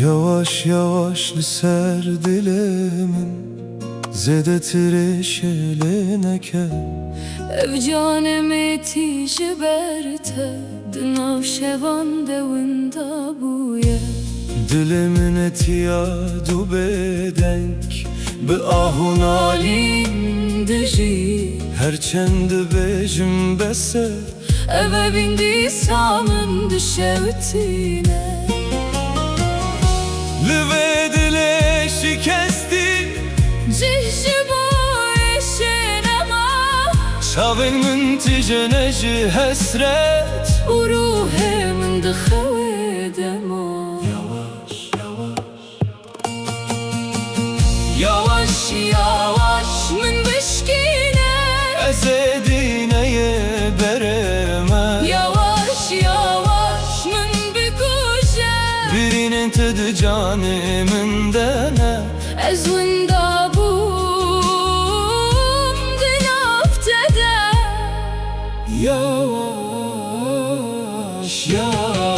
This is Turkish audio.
Yavaş yavaş liser dilimin زدت شلنك Ev canemi tişi berte Dınav şevan devında buye Dilimin etiyadu bedenk Bi ahun alim deji Herçend bejim bese Eve bindi samın düşevtine Live dile şikesti Cihşi bu eşinema Şavin münticeneji hesret Uruhem dıkhavedema Yavaş yavaş min bişkine Ezedineye bereme Yavaş yavaş min bikuşe Birinin tadı canımın dene Ezvinda bum dinaftede Yavaş yavaş